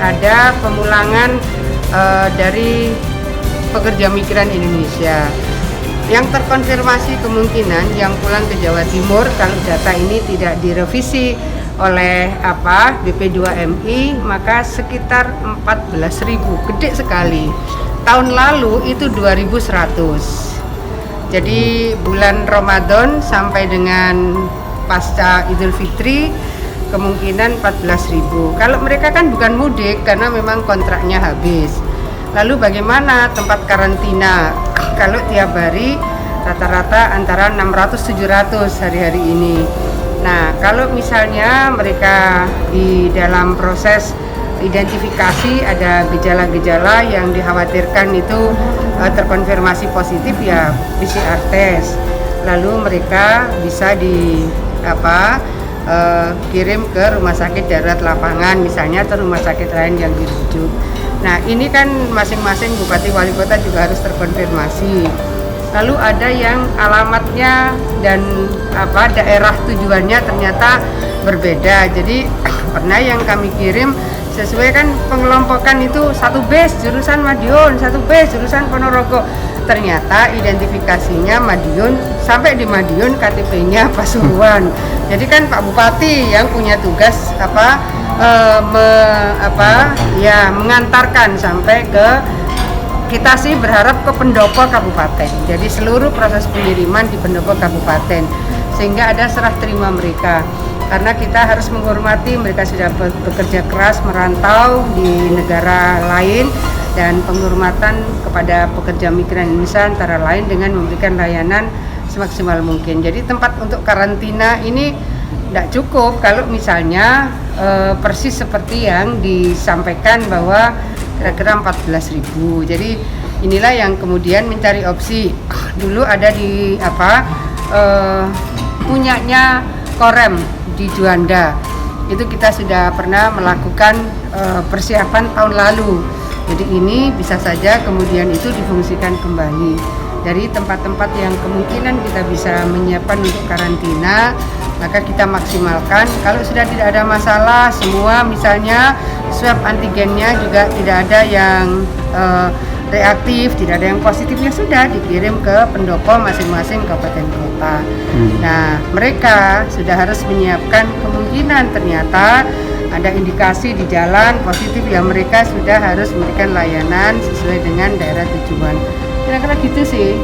ada pemulangan dari pekerja migran Indonesia. Yang terkonfirmasi kemungkinan yang pulang ke Jawa Timur kalau data ini tidak direvisi oleh BP2MI maka sekitar 14.000, gede sekali. Tahun lalu itu 2.100. Jadi bulan Ramadan sampai dengan pasca Idul Fitri kemungkinan 14.000. Kalau mereka kan bukan mudik karena memang kontraknya habis. Lalu bagaimana tempat karantina? Kalau tiap hari rata-rata antara 600-700 hari-hari ini. Nah, kalau misalnya mereka di dalam proses identifikasi ada gejala-gejala yang dikhawatirkan itu terkonfirmasi positif, ya PCR test. Lalu mereka bisa kirim ke rumah sakit darurat lapangan misalnya atau rumah sakit lain yang dirujuk. Nah, ini kan masing-masing bupati wali kota juga harus terkonfirmasi. Lalu ada yang alamatnya dan daerah tujuannya ternyata berbeda. Jadi pernah yang kami kirim sesuai kan pengelompokan itu satu base jurusan Madiun, satu base jurusan Ponorogo. Ternyata identifikasinya Madiun, sampai di Madiun KTP-nya Pasuruan. Jadi kan Pak Bupati yang punya tugas mengantarkan sampai ke, kita sih berharap ke pendopo kabupaten. Jadi seluruh proses pengiriman di pendopo kabupaten sehingga ada serah terima mereka. Karena kita harus menghormati mereka sudah bekerja keras merantau di negara lain, dan penghormatan kepada pekerja migran Indonesia antara lain dengan memberikan layanan semaksimal mungkin. Jadi tempat untuk karantina ini tidak cukup kalau misalnya persis seperti yang disampaikan bahwa kira-kira 14.000. Jadi inilah yang kemudian mencari opsi. Dulu ada di punyanya Korem di Juanda. Itu kita sudah pernah melakukan persiapan tahun lalu. Jadi ini bisa saja kemudian itu difungsikan kembali. Dari tempat-tempat yang kemungkinan kita bisa menyiapkan untuk karantina, maka kita maksimalkan. Kalau sudah tidak ada masalah, semua misalnya swab antigennya juga tidak ada yang reaktif, tidak ada yang positifnya, sudah dikirim ke pendopo masing-masing kabupaten kota. Nah, mereka sudah harus menyiapkan kemungkinan ternyata ada indikasi di jalan positif, ya mereka sudah harus memberikan layanan sesuai dengan daerah tujuan. Kira-kira gitu sih.